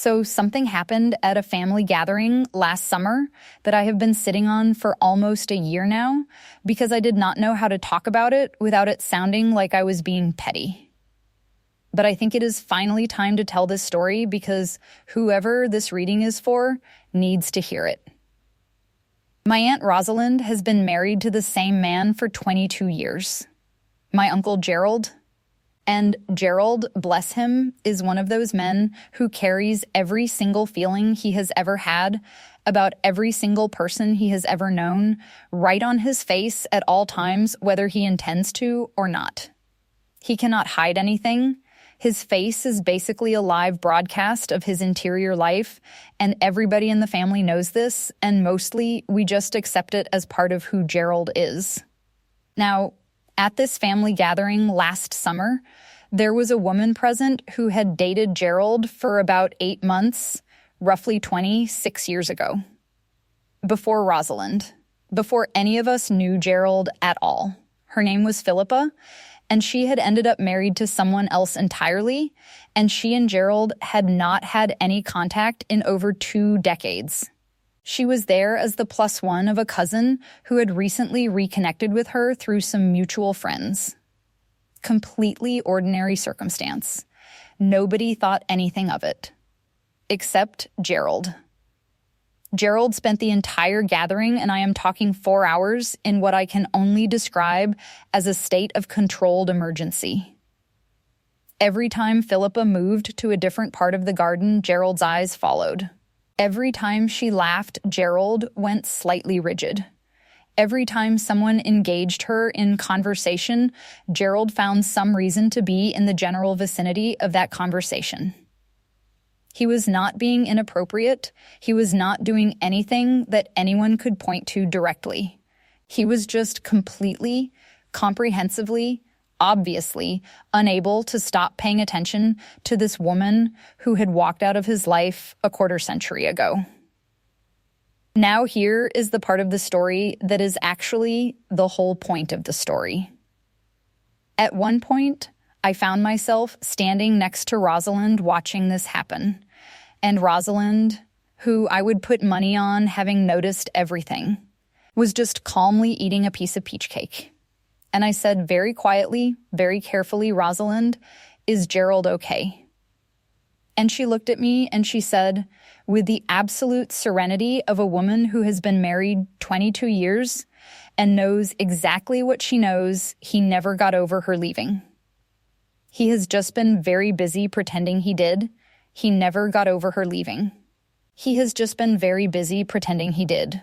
So something happened at a family gathering last summer that I have been sitting on for almost a year now because I did not know how to talk about it without it sounding like I was being petty. But I think it is finally time to tell this story because whoever this reading is for needs to hear it. My Aunt Rosalind has been married to the same man for 22 years. My Uncle Gerald. And Gerald, bless him, is one of those men who carries every single feeling he has ever had about every single person he has ever known right on his face at all times, whether he intends to or not. He cannot hide anything. His face is basically a live broadcast of his interior life, and everybody in the family knows this, and mostly we just accept it as part of who Gerald is. Now, at this family gathering last summer, there was a woman present who had dated Gerald for about 8 months, roughly 26 years ago. Before Rosalind, before any of us knew Gerald at all. Her name was Philippa, and she had ended up married to someone else entirely, and she and Gerald had not had any contact in over 2 decades. She was there as the plus one of a cousin who had recently reconnected with her through some mutual friends. Completely ordinary circumstance. Nobody thought anything of it. Except Gerald. Gerald spent the entire gathering, and I am talking 4 hours, in what I can only describe as a state of controlled emergency. Every time Philippa moved to a different part of the garden, Gerald's eyes followed. Every time she laughed, Gerald went slightly rigid. Every time someone engaged her in conversation, Gerald found some reason to be in the general vicinity of that conversation. He was not being inappropriate. He was not doing anything that anyone could point to directly. He was just completely, comprehensively, obviously unable to stop paying attention to this woman who had walked out of his life a quarter century ago. Now here is the part of the story that is actually the whole point of the story. At one point, I found myself standing next to Rosalind watching this happen. And Rosalind, who I would put money on having noticed everything, was just calmly eating a piece of peach cake. And I said very quietly, very carefully, "Rosalind, is Gerald okay?" And she looked at me and she said, with the absolute serenity of a woman who has been married 22 years and knows exactly what she knows, he never got over her leaving. He has just been very busy pretending he did. He never got over her leaving. He has just been very busy pretending he did.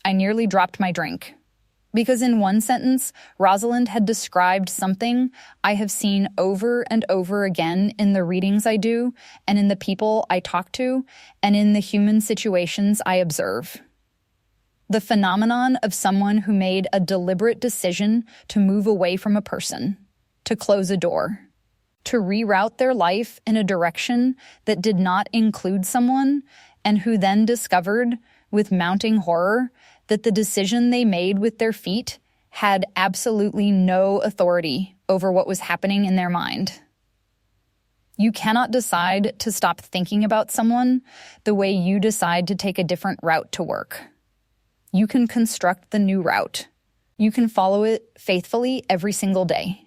I nearly dropped my drink. Because in one sentence, Rosalind had described something I have seen over and over again in the readings I do, and in the people I talk to, and in the human situations I observe. The phenomenon of someone who made a deliberate decision to move away from a person, to close a door, to reroute their life in a direction that did not include someone, and who then discovered, with mounting horror, that the decision they made with their feet had absolutely no authority over what was happening in their mind. You cannot decide to stop thinking about someone the way you decide to take a different route to work. You can construct the new route. You can follow it faithfully every single day.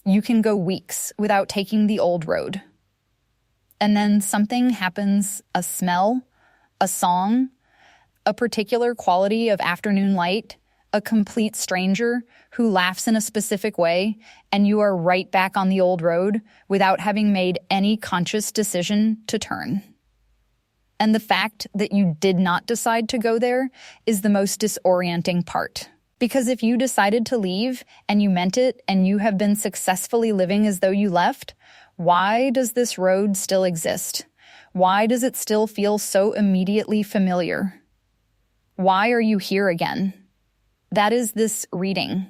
You can go weeks without taking the old road. And then something happens, a smell, a song, a particular quality of afternoon light, a complete stranger who laughs in a specific way, and you are right back on the old road without having made any conscious decision to turn. And the fact that you did not decide to go there is the most disorienting part. Because if you decided to leave and you meant it and you have been successfully living as though you left, why does this road still exist? Why does it still feel so immediately familiar? Why are you here again? That is this reading.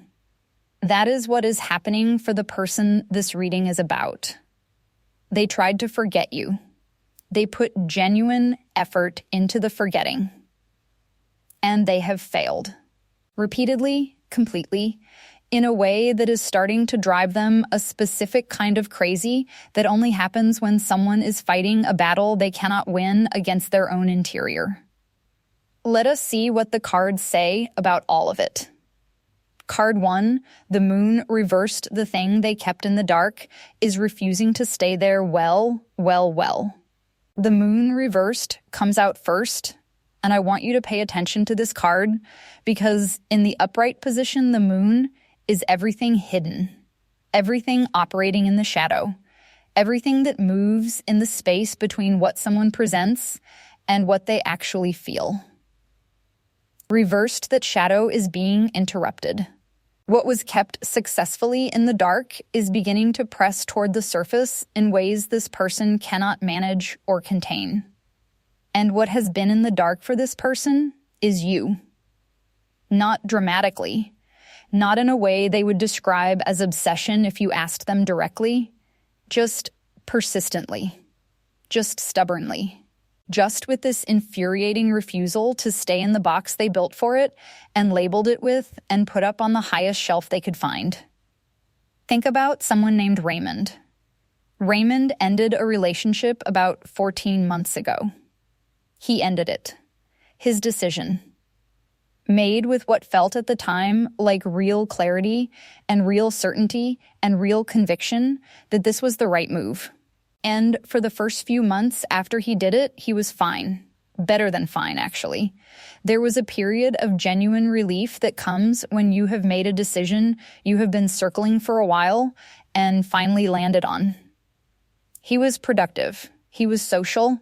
That is what is happening for the person this reading is about. They tried to forget you. They put genuine effort into the forgetting. And they have failed. Repeatedly, completely, in a way that is starting to drive them a specific kind of crazy that only happens when someone is fighting a battle they cannot win against their own interior. Let us see what the cards say about all of it. Card 1, the moon reversed, the thing they kept in the dark, is refusing to stay there well. The moon reversed comes out first, and I want you to pay attention to this card because in the upright position, the moon is everything hidden, everything operating in the shadow, everything that moves in the space between what someone presents and what they actually feel. Reversed, that shadow is being interrupted. What was kept successfully in the dark is beginning to press toward the surface in ways this person cannot manage or contain. And what has been in the dark for this person is you. Not dramatically, not in a way they would describe as obsession if you asked them directly, just persistently, just stubbornly, just with this infuriating refusal to stay in the box they built for it and labeled it with and put up on the highest shelf they could find. Think about someone named Raymond. Raymond ended a relationship about 14 months ago. He ended it. His decision. Made with what felt at the time like real clarity and real certainty and real conviction that this was the right move. And for the first few months after he did it, he was fine. Better than fine, actually. There was a period of genuine relief that comes when you have made a decision you have been circling for a while and finally landed on. He was productive. He was social.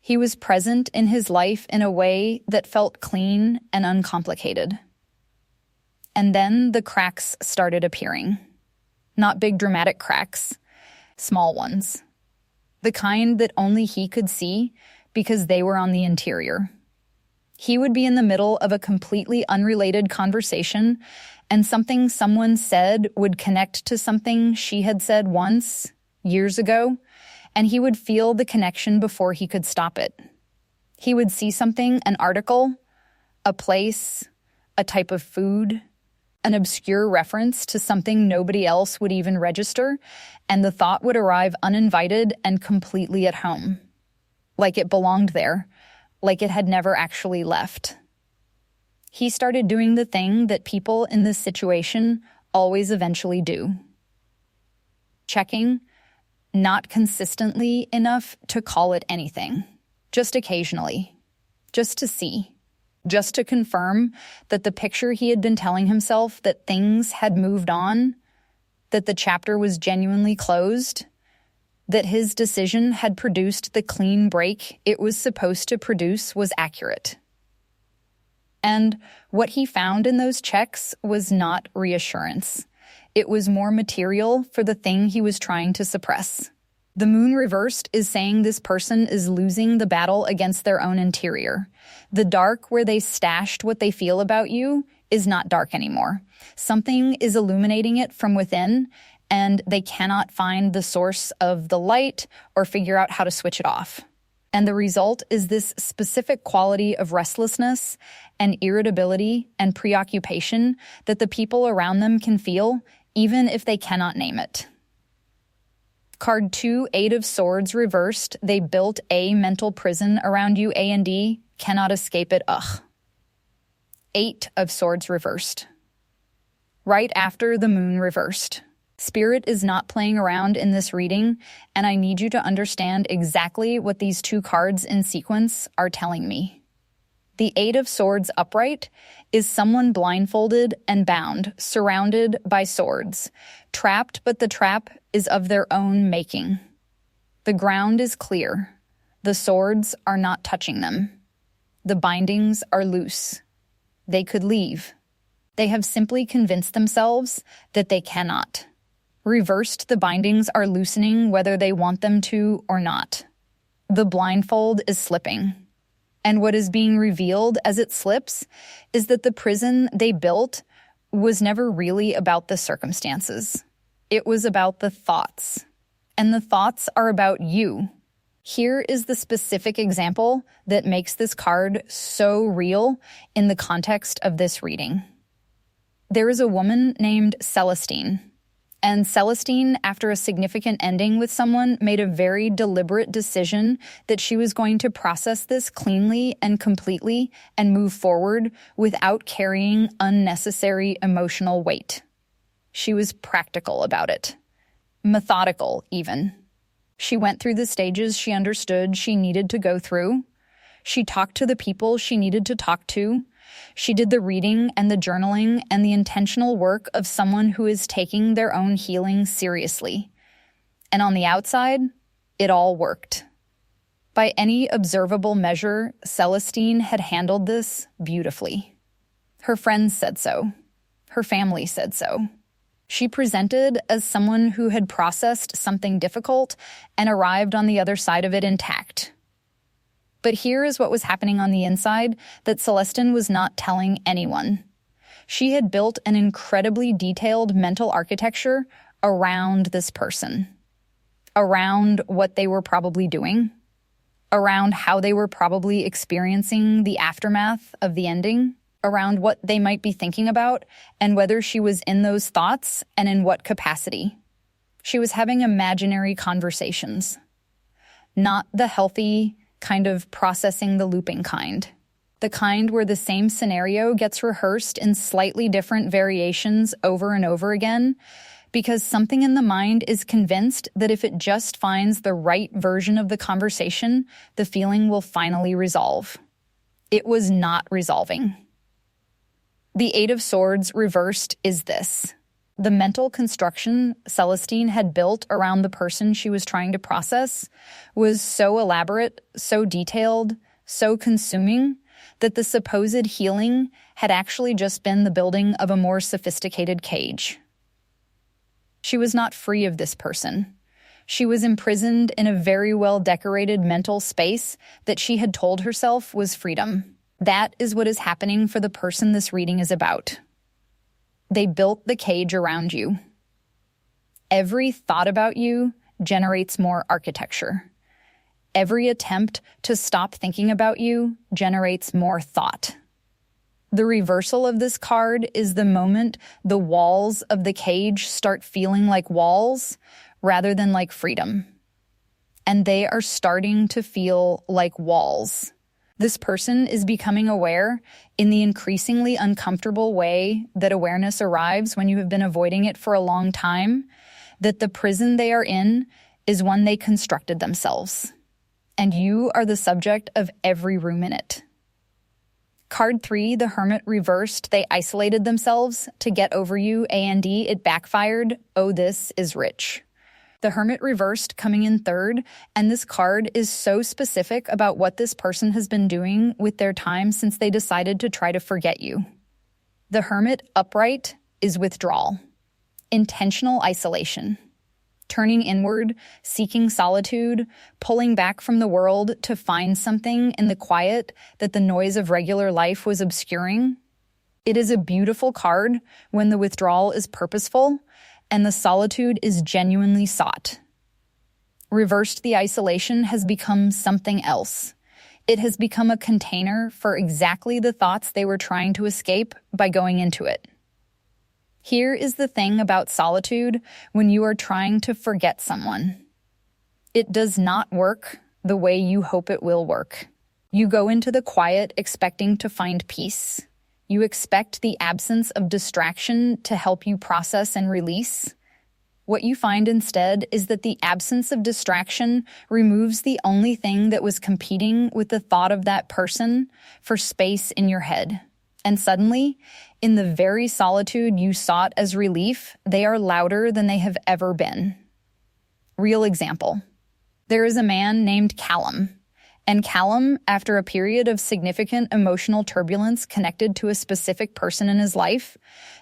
He was present in his life in a way that felt clean and uncomplicated. And then the cracks started appearing. Not big dramatic cracks, small ones. The kind that only he could see because they were on the interior. He would be in the middle of a completely unrelated conversation, and something someone said would connect to something she had said once, years ago, and he would feel the connection before he could stop it. He would see something, an article, a place, a type of food, an obscure reference to something nobody else would even register, and the thought would arrive uninvited and completely at home. Like it belonged there, like it had never actually left. He started doing the thing that people in this situation always eventually do. Checking, not consistently enough to call it anything. Just occasionally. Just to see. Just to confirm that the picture he had been telling himself that things had moved on, that the chapter was genuinely closed, that his decision had produced the clean break it was supposed to produce was accurate. And what he found in those checks was not reassurance. It was more material for the thing he was trying to suppress. The moon reversed is saying this person is losing the battle against their own interior. The dark where they stashed what they feel about you is not dark anymore. Something is illuminating it from within, and they cannot find the source of the light or figure out how to switch it off. And the result is this specific quality of restlessness and irritability and preoccupation that the people around them can feel, even if they cannot name it. Card 2, 8 of Swords reversed. They built a mental prison around you, A and D. Cannot escape it, ugh. 8 of Swords reversed. Right after the moon reversed. Spirit is not playing around in this reading, and I need you to understand exactly what these two cards in sequence are telling me. The 8 of Swords upright is someone blindfolded and bound, surrounded by swords, trapped, but the trap is of their own making. The ground is clear. The swords are not touching them. The bindings are loose. They could leave. They have simply convinced themselves that they cannot. Reversed, the bindings are loosening whether they want them to or not. The blindfold is slipping. And what is being revealed as it slips is that the prison they built was never really about the circumstances. It was about the thoughts. And the thoughts are about you. Here is the specific example that makes this card so real in the context of this reading. There is a woman named Celestine. And Celestine, after a significant ending with someone, made a very deliberate decision that she was going to process this cleanly and completely and move forward without carrying unnecessary emotional weight. She was practical about it. Methodical, even. She went through the stages she understood she needed to go through. She talked to the people she needed to talk to. She did the reading and the journaling and the intentional work of someone who is taking their own healing seriously. And on the outside, it all worked. By any observable measure, Celestine had handled this beautifully. Her friends said so. Her family said so. She presented as someone who had processed something difficult and arrived on the other side of it intact. But here is what was happening on the inside that Celestine was not telling anyone. She had built an incredibly detailed mental architecture around this person, around what they were probably doing, around how they were probably experiencing the aftermath of the ending, around what they might be thinking about, and whether she was in those thoughts and in what capacity. She was having imaginary conversations, not the healthy kind of processing the looping kind. The kind where the same scenario gets rehearsed in slightly different variations over and over again, because something in the mind is convinced that if it just finds the right version of the conversation, the feeling will finally resolve. It was not resolving. The Eight of Swords reversed is this. The mental construction Celestine had built around the person she was trying to process was so elaborate, so detailed, so consuming, that the supposed healing had actually just been the building of a more sophisticated cage. She was not free of this person. She was imprisoned in a very well-decorated mental space that she had told herself was freedom. That is what is happening for the person this reading is about. They built the cage around you. Every thought about you generates more architecture. Every attempt to stop thinking about you generates more thought. The reversal of this card is the moment the walls of the cage start feeling like walls rather than like freedom. And they are starting to feel like walls. This person is becoming aware in the increasingly uncomfortable way that awareness arrives when you have been avoiding it for a long time, that the prison they are in is one they constructed themselves. And you are the subject of every room in it. Card 3, the Hermit reversed. They isolated themselves to get over you, and it backfired. Oh, this is rich. The Hermit reversed coming in third, and this card is so specific about what this person has been doing with their time since they decided to try to forget you. The Hermit upright is withdrawal, intentional isolation, turning inward, seeking solitude, pulling back from the world to find something in the quiet that the noise of regular life was obscuring. It is a beautiful card when the withdrawal is purposeful and the solitude is genuinely sought. Reversed, the isolation has become something else. It has become a container for exactly the thoughts they were trying to escape by going into it. Here is the thing about solitude when you are trying to forget someone. It does not work the way you hope it will work. You go into the quiet expecting to find peace. You expect the absence of distraction to help you process and release. What you find instead is that the absence of distraction removes the only thing that was competing with the thought of that person for space in your head. And suddenly, in the very solitude you sought as relief, they are louder than they have ever been. Real example. There is a man named Callum. And Callum, after a period of significant emotional turbulence connected to a specific person in his life,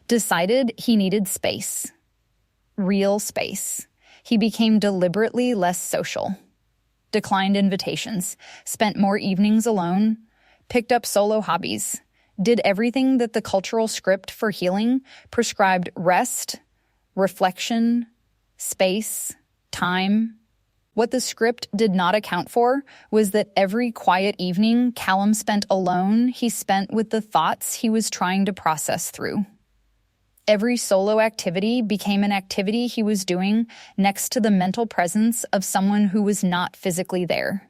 decided he needed space. Real space. He became deliberately less social. Declined invitations, spent more evenings alone, picked up solo hobbies, did everything that the cultural script for healing prescribed: rest, reflection, space, time. What the script did not account for was that every quiet evening Callum spent alone, he spent with the thoughts he was trying to process through. Every solo activity became an activity he was doing next to the mental presence of someone who was not physically there.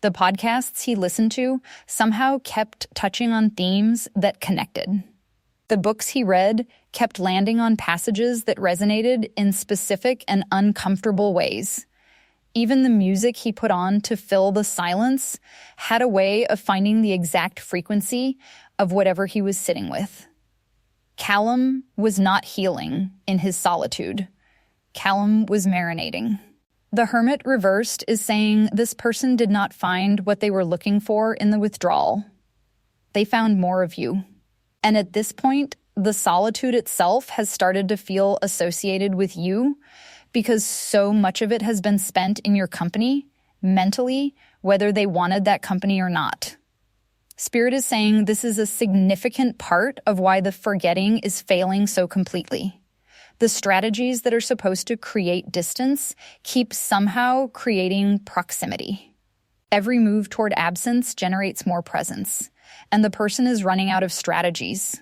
The podcasts he listened to somehow kept touching on themes that connected. The books he read kept landing on passages that resonated in specific and uncomfortable ways. Even the music he put on to fill the silence had a way of finding the exact frequency of whatever he was sitting with. Callum was not healing in his solitude. Callum was marinating. The hermit reversed is saying this person did not find what they were looking for in the withdrawal. They found more of you. And at this point, the solitude itself has started to feel associated with you because so much of it has been spent in your company, mentally, whether they wanted that company or not. Spirit is saying this is a significant part of why the forgetting is failing so completely. The strategies that are supposed to create distance keep somehow creating proximity. Every move toward absence generates more presence, and the person is running out of strategies.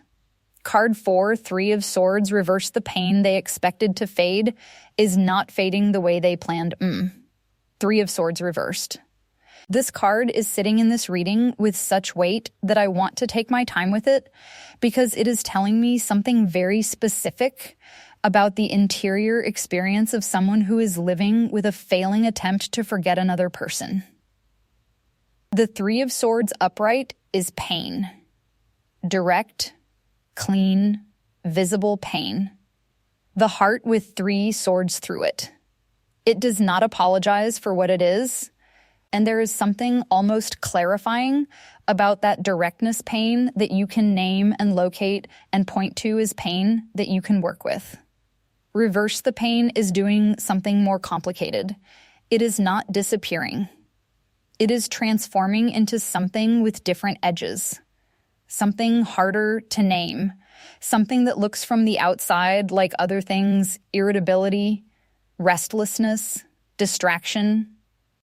Card 4, 3 of Swords, reverse the pain they expected to fade, is not fading the way they planned. 3 of Swords reversed. This card is sitting in this reading with such weight that I want to take my time with it because it is telling me something very specific about the interior experience of someone who is living with a failing attempt to forget another person. The 3 of Swords upright is pain. Direct, clean, visible pain. The heart with 3 swords through it. It does not apologize for what it is, and there is something almost clarifying about that directness pain that you can name and locate and point to as pain that you can work with. Reverse the pain is doing something more complicated. It is not disappearing. It is transforming into something with different edges. Something harder to name. Something that looks from the outside like other things: irritability, restlessness, distraction,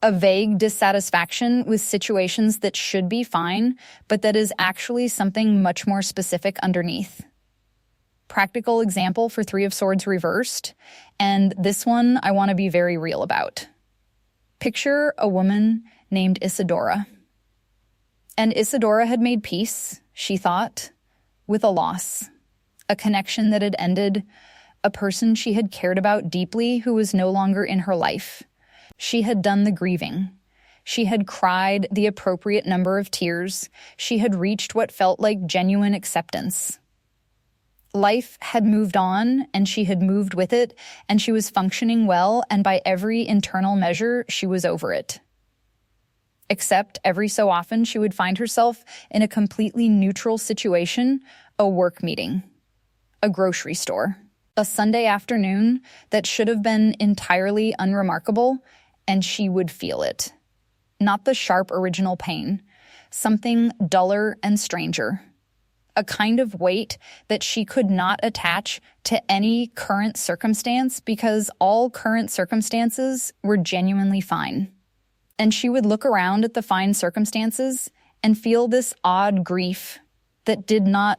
a vague dissatisfaction with situations that should be fine, but that is actually something much more specific underneath. Practical example for 3 of Swords reversed, and this one I want to be very real about. Picture a woman named Isadora. And Isadora had made peace, she thought, with a loss, a connection that had ended, a person she had cared about deeply who was no longer in her life. She had done the grieving. She had cried the appropriate number of tears. She had reached what felt like genuine acceptance. Life had moved on, and she had moved with it, and she was functioning well, and by every internal measure, she was over it. Except every so often, she would find herself in a completely neutral situation, a work meeting, a grocery store, a Sunday afternoon that should have been entirely unremarkable, and she would feel it. Not the sharp original pain, something duller and stranger. A kind of weight that she could not attach to any current circumstance because all current circumstances were genuinely fine. And she would look around at the fine circumstances and feel this odd grief that did not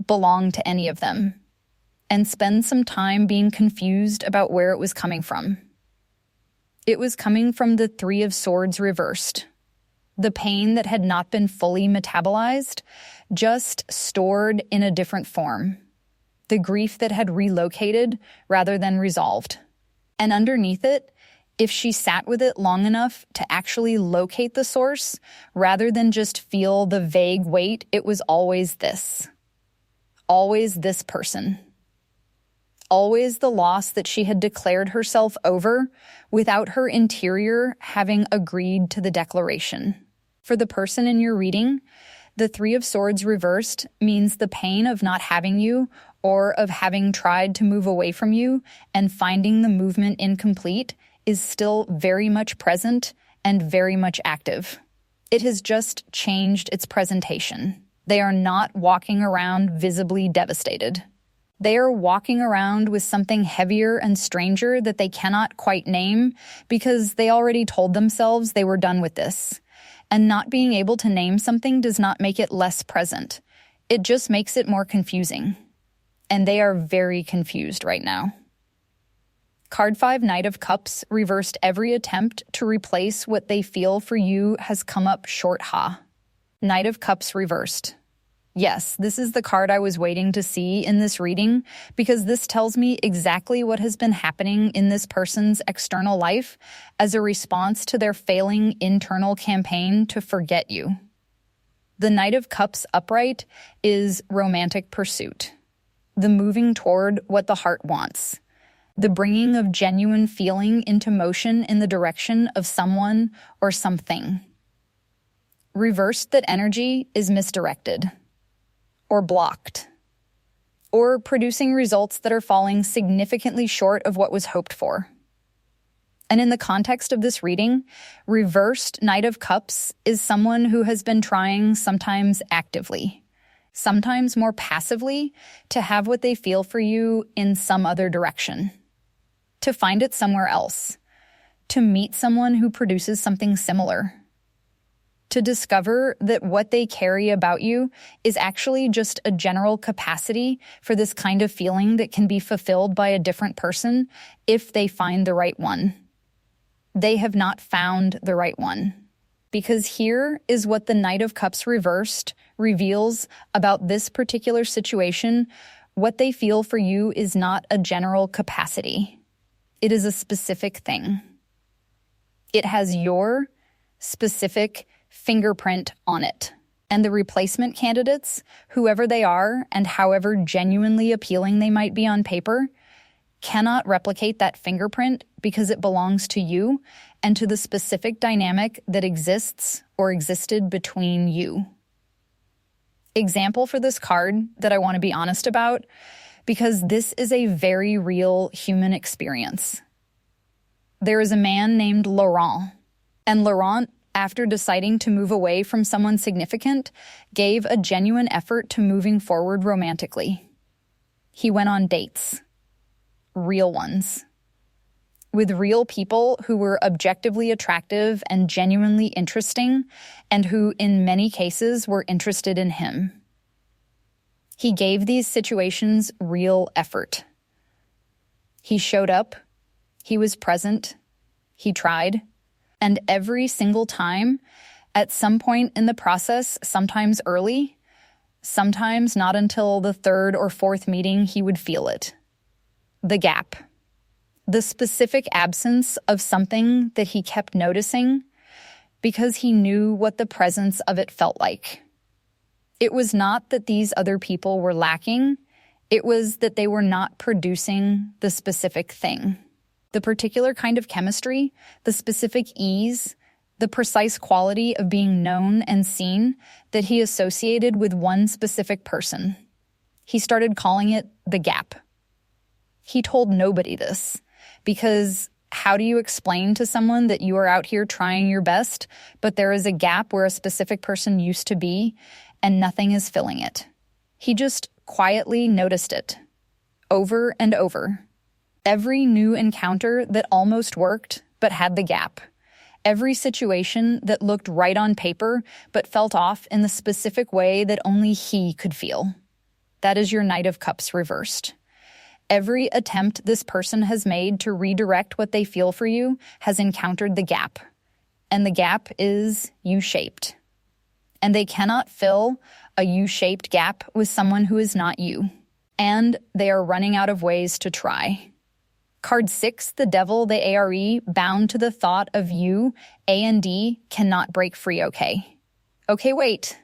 belong to any of them, and spend some time being confused about where it was coming from. It was coming from the 3 of Swords reversed. The pain that had not been fully metabolized, just stored in a different form. The grief that had relocated rather than resolved. And underneath it, if she sat with it long enough to actually locate the source, rather than just feel the vague weight, it was always this. Always this person. Always the loss that she had declared herself over without her interior having agreed to the declaration. For the person in your reading, the 3 of Swords reversed means the pain of not having you or of having tried to move away from you and finding the movement incomplete is still very much present and very much active. It has just changed its presentation. They are not walking around visibly devastated. They are walking around with something heavier and stranger that they cannot quite name because they already told themselves they were done with this. And not being able to name something does not make it less present. It just makes it more confusing. and they are very confused right now. Card 5, Knight of Cups, reversed. Every attempt to replace what they feel for you has come up short. Knight of Cups reversed. Yes, this is the card I was waiting to see in this reading, because this tells me exactly what has been happening in this person's external life as a response to their failing internal campaign to forget you. The Knight of Cups upright is romantic pursuit, the moving toward what the heart wants, the bringing of genuine feeling into motion in the direction of someone or something. Reversed, that energy is misdirected, or blocked, or producing results that are falling significantly short of what was hoped for. And in the context of this reading, reversed Knight of Cups is someone who has been trying, sometimes actively, sometimes more passively, to have what they feel for you in some other direction, to find it somewhere else, to meet someone who produces something similar, to discover that what they carry about you is actually just a general capacity for this kind of feeling that can be fulfilled by a different person if they find the right one. They have not found the right one. Because here is what the Knight of Cups reversed reveals about this particular situation. What they feel for you is not a general capacity. It is a specific thing. It has your specific fingerprint on it. And the replacement candidates, whoever they are and however genuinely appealing they might be on paper, cannot replicate that fingerprint because it belongs to you and to the specific dynamic that exists or existed between you. Example for this card that I want to be honest about, because this is a very real human experience. There is a man named Laurent, and Laurent, after deciding to move away from someone significant, gave a genuine effort to moving forward romantically. He went on dates, real ones, with real people who were objectively attractive and genuinely interesting, and who in many cases were interested in him. He gave these situations real effort. He showed up, he was present, he tried, and every single time, at some point in the process, sometimes early, sometimes not until the third or fourth meeting, he would feel it. The gap. The specific absence of something that he kept noticing because he knew what the presence of it felt like. It was not that these other people were lacking, it was that they were not producing the specific thing. The particular kind of chemistry, the specific ease, the precise quality of being known and seen that he associated with one specific person. He started calling it the gap. He told nobody this, because how do you explain to someone that you are out here trying your best, but there is a gap where a specific person used to be, and nothing is filling it? He just quietly noticed it, over and over. Every new encounter that almost worked but had the gap. Every situation that looked right on paper but felt off in the specific way that only he could feel. That is your Knight of Cups reversed. Every attempt this person has made to redirect what they feel for you has encountered the gap. And the gap is U-shaped. And they cannot fill a U-shaped gap with someone who is not you. And they are running out of ways to try. Card 6, the Devil, the ARE, bound to the thought of you, A and D, cannot break free. Okay, wait.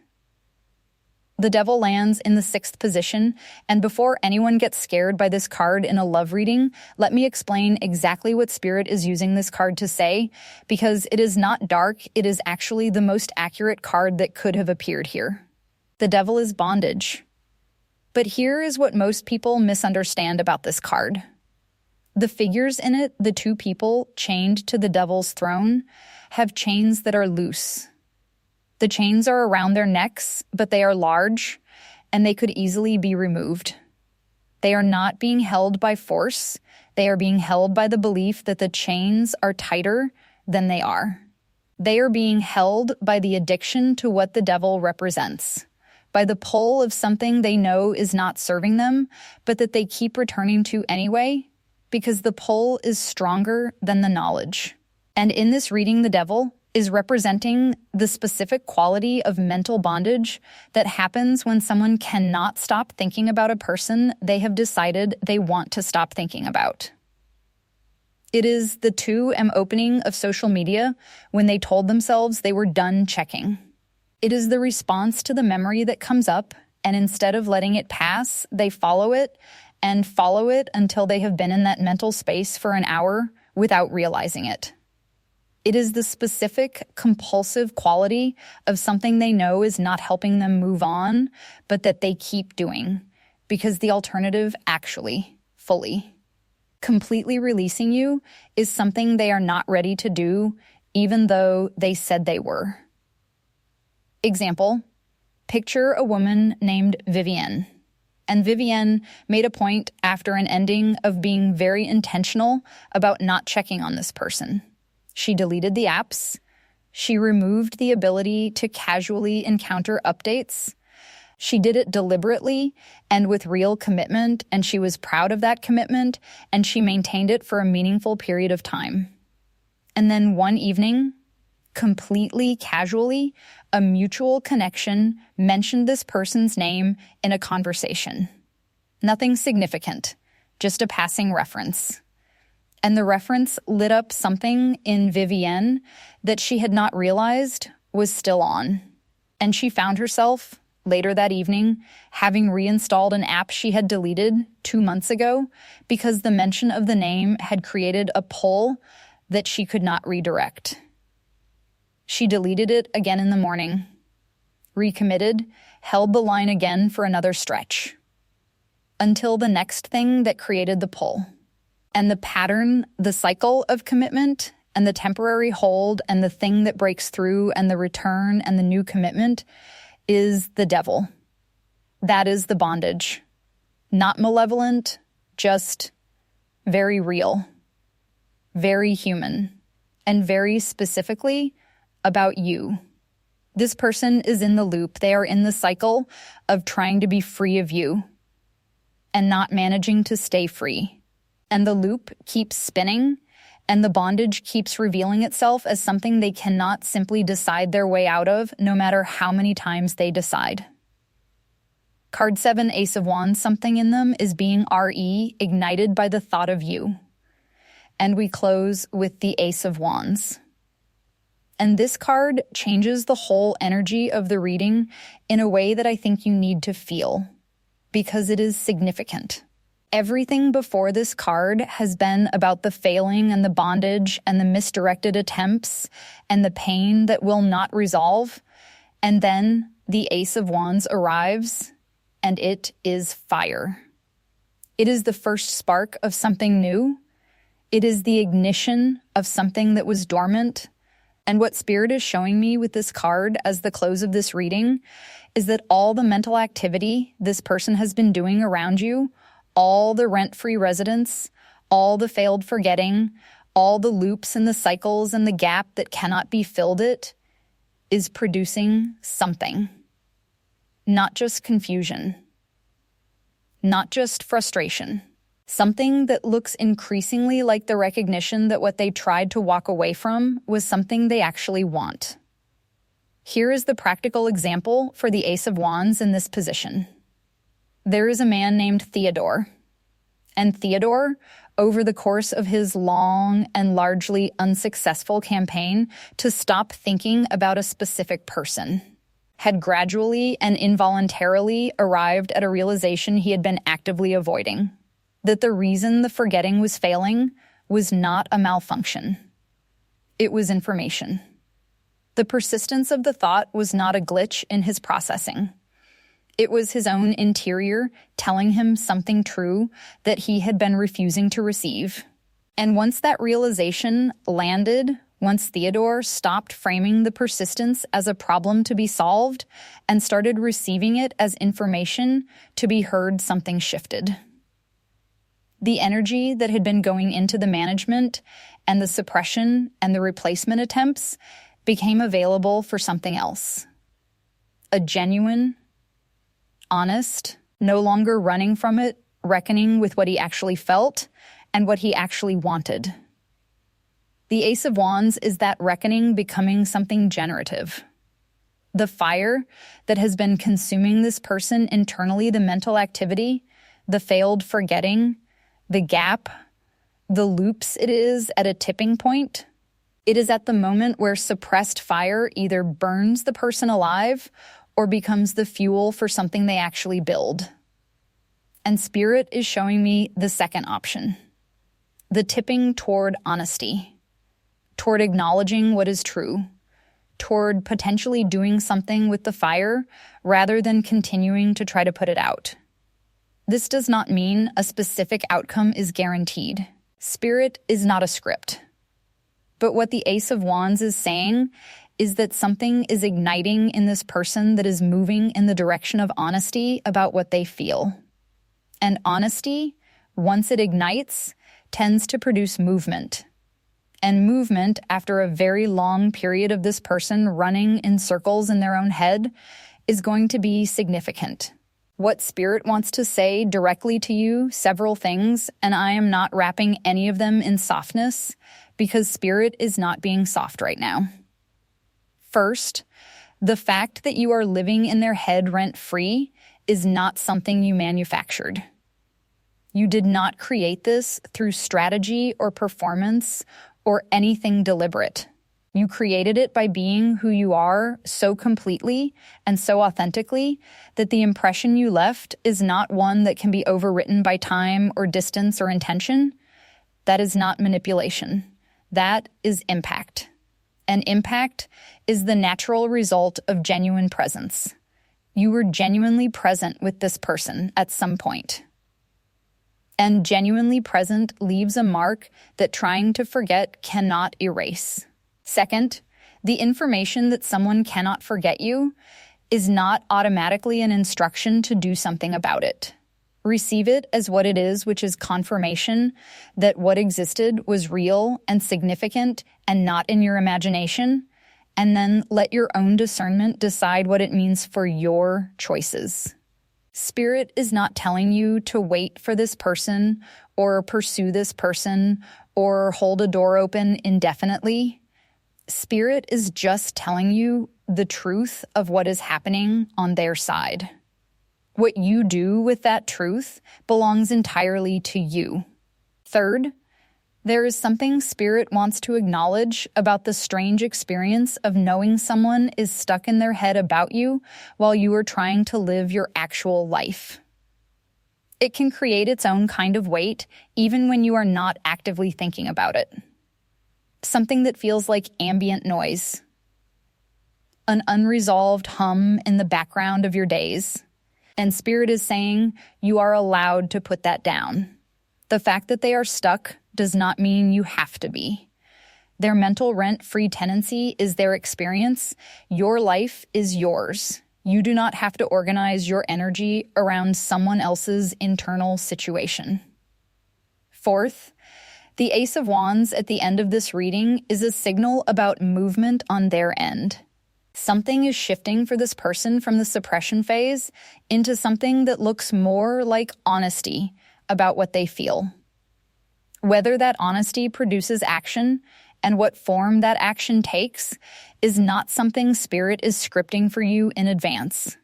The Devil lands in the 6th position, and before anyone gets scared by this card in a love reading, let me explain exactly what Spirit is using this card to say, because it is not dark, it is actually the most accurate card that could have appeared here. The Devil is bondage. But here is what most people misunderstand about this card. The figures in it, the two people chained to the Devil's throne, have chains that are loose. The chains are around their necks, but they are large, and they could easily be removed. They are not being held by force. They are being held by the belief that the chains are tighter than they are. They are being held by the addiction to what the Devil represents, by the pull of something they know is not serving them, but that they keep returning to anyway, because the pull is stronger than the knowledge. And in this reading, the devil is representing the specific quality of mental bondage that happens when someone cannot stop thinking about a person they have decided they want to stop thinking about. It is the 2M opening of social media when they told themselves they were done checking. It is the response to the memory that comes up, and instead of letting it pass, they follow it until they have been in that mental space for an hour without realizing it. It is the specific, compulsive quality of something they know is not helping them move on, but that they keep doing, because the alternative actually, fully, completely releasing you is something they are not ready to do, even though they said they were. Example, picture a woman named Vivienne. And Vivienne made a point after an ending of being very intentional about not checking on this person. She deleted the apps. She removed the ability to casually encounter updates. She did it deliberately and with real commitment, and she was proud of that commitment, and she maintained it for a meaningful period of time. And then one evening, completely casually, a mutual connection mentioned this person's name in a conversation. Nothing significant, just a passing reference. And the reference lit up something in Vivienne that she had not realized was still on. And she found herself, later that evening, having reinstalled an app she had deleted 2 months ago because the mention of the name had created a pull that she could not redirect. She deleted it again in the morning, recommitted, held the line again for another stretch, until the next thing that created the pull. And the pattern, the cycle of commitment, and the temporary hold, and the thing that breaks through, and the return, and the new commitment is the devil. That is the bondage. Not malevolent, just very real, very human, and very specifically about you. This person is in the loop. They are in the cycle of trying to be free of you and not managing to stay free. And the loop keeps spinning, and the bondage keeps revealing itself as something they cannot simply decide their way out of, no matter how many times they decide. Card 7, Ace of Wands, something in them is being ignited by the thought of you. And we close with the Ace of Wands. And this card changes the whole energy of the reading in a way that I think you need to feel, because it is significant. Everything before this card has been about the failing and the bondage and the misdirected attempts and the pain that will not resolve. And then the Ace of Wands arrives, and it is fire. It is the first spark of something new. It is the ignition of something that was dormant. And what Spirit is showing me with this card as the close of this reading is that all the mental activity this person has been doing around you, all the rent-free residence, all the failed forgetting, all the loops and the cycles and the gap that cannot be filled, it is producing something. Not just confusion, not just frustration. Something that looks increasingly like the recognition that what they tried to walk away from was something they actually want. Here is the practical example for the Ace of Wands in this position. There is a man named Theodore. And Theodore, over the course of his long and largely unsuccessful campaign to stop thinking about a specific person, had gradually and involuntarily arrived at a realization he had been actively avoiding. That the reason the forgetting was failing was not a malfunction. It was information. The persistence of the thought was not a glitch in his processing. It was his own interior telling him something true that he had been refusing to receive. And once that realization landed, once Theodore stopped framing the persistence as a problem to be solved and started receiving it as information to be heard, something shifted. The energy that had been going into the management and the suppression and the replacement attempts became available for something else. A genuine, honest, no longer running from it, reckoning with what he actually felt and what he actually wanted. The Ace of Wands is that reckoning becoming something generative. The fire that has been consuming this person internally, the mental activity, the failed forgetting, the gap, the loops it is at a tipping point. It is at the moment where suppressed fire either burns the person alive or becomes the fuel for something they actually build. And Spirit is showing me the second option, the tipping toward honesty, toward acknowledging what is true, toward potentially doing something with the fire rather than continuing to try to put it out. This does not mean a specific outcome is guaranteed. Spirit is not a script. But what the Ace of Wands is saying is that something is igniting in this person that is moving in the direction of honesty about what they feel. And honesty, once it ignites, tends to produce movement. And movement, after a very long period of this person running in circles in their own head, is going to be significant. What Spirit wants to say directly to you, several things, and I am not wrapping any of them in softness, because Spirit is not being soft right now. First, the fact that you are living in their head rent-free is not something you manufactured. You did not create this through strategy or performance or anything deliberate. You created it by being who you are so completely and so authentically that the impression you left is not one that can be overwritten by time or distance or intention. That is not manipulation. That is impact. And impact is the natural result of genuine presence. You were genuinely present with this person at some point. And genuinely present leaves a mark that trying to forget cannot erase. Second, the information that someone cannot forget you is not automatically an instruction to do something about it. Receive it as what it is, which is confirmation that what existed was real and significant and not in your imagination, and then let your own discernment decide what it means for your choices. Spirit is not telling you to wait for this person or pursue this person or hold a door open indefinitely. Spirit is just telling you the truth of what is happening on their side. What you do with that truth belongs entirely to you. Third, there is something Spirit wants to acknowledge about the strange experience of knowing someone is stuck in their head about you while you are trying to live your actual life. It can create its own kind of weight even when you are not actively thinking about it. Something that feels like ambient noise. An unresolved hum in the background of your days. And Spirit is saying you are allowed to put that down. The fact that they are stuck does not mean you have to be. Their mental rent-free tenancy is their experience. Your life is yours. You do not have to organize your energy around someone else's internal situation. Fourth, the Ace of Wands at the end of this reading is a signal about movement on their end. Something is shifting for this person from the suppression phase into something that looks more like honesty about what they feel. Whether that honesty produces action and what form that action takes is not something Spirit is scripting for you in advance.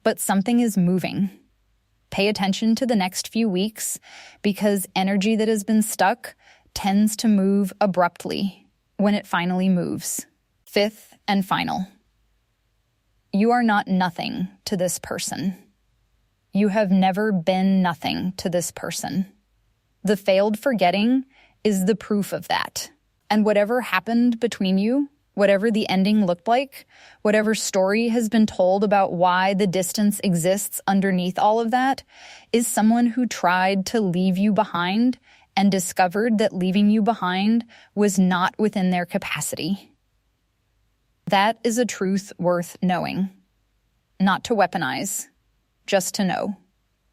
But something is moving. Pay attention to the next few weeks because energy that has been stuck tends to move abruptly when it finally moves. Fifth and final. You are not nothing to this person. You have never been nothing to this person. The failed forgetting is the proof of that. And whatever happened between you, whatever the ending looked like, whatever story has been told about why the distance exists underneath all of that, is someone who tried to leave you behind and discovered that leaving you behind was not within their capacity. That is a truth worth knowing. Not to weaponize, just to know.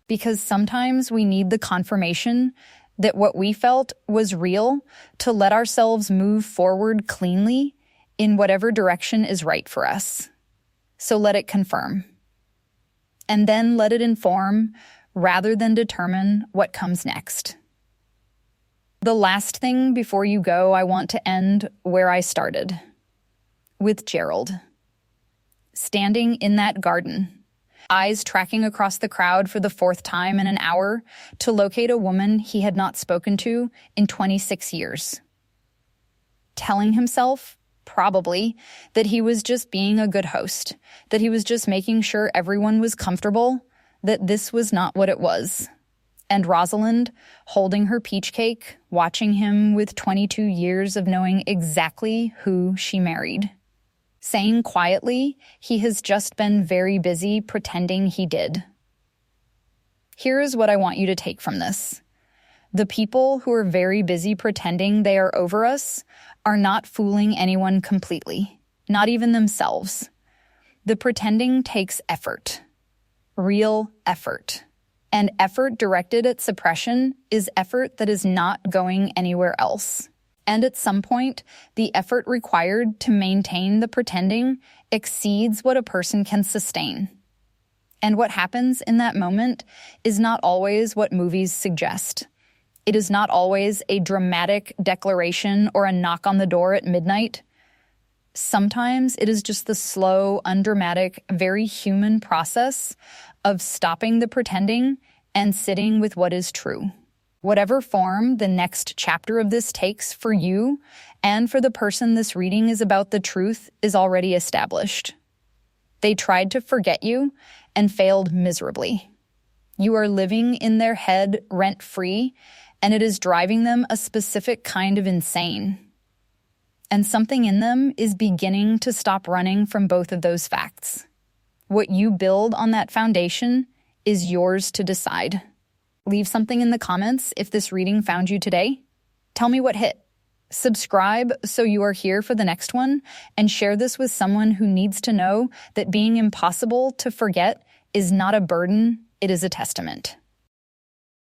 Because sometimes we need the confirmation that what we felt was real to let ourselves move forward cleanly in whatever direction is right for us. So let it confirm. and then let it inform rather than determine what comes next. The last thing before you go, I want to end where I started, with Gerald. Standing in that garden, eyes tracking across the crowd for the fourth time in an hour to locate a woman he had not spoken to in 26 years. Telling himself, probably, that he was just being a good host, that he was just making sure everyone was comfortable, that this was not what it was. And Rosalind, holding her peach cake, watching him with 22 years of knowing exactly who she married. Saying quietly, he has just been very busy pretending he did. Here is what I want you to take from this. The people who are very busy pretending they are over us are not fooling anyone completely, not even themselves. The pretending takes effort, real effort. And effort directed at suppression is effort that is not going anywhere else. And at some point, the effort required to maintain the pretending exceeds what a person can sustain. And what happens in that moment is not always what movies suggest. It is not always a dramatic declaration or a knock on the door at midnight. Sometimes it is just the slow, undramatic, very human process of stopping the pretending and sitting with what is true. Whatever form the next chapter of this takes for you and for the person this reading is about, the truth is already established. They tried to forget you and failed miserably. You are living in their head rent-free, and it is driving them a specific kind of insane. And something in them is beginning to stop running from both of those facts. What you build on that foundation is yours to decide. Leave something in the comments if this reading found you today. Tell me what hit. Subscribe so you are here for the next one, and share this with someone who needs to know that being impossible to forget is not a burden, it is a testament.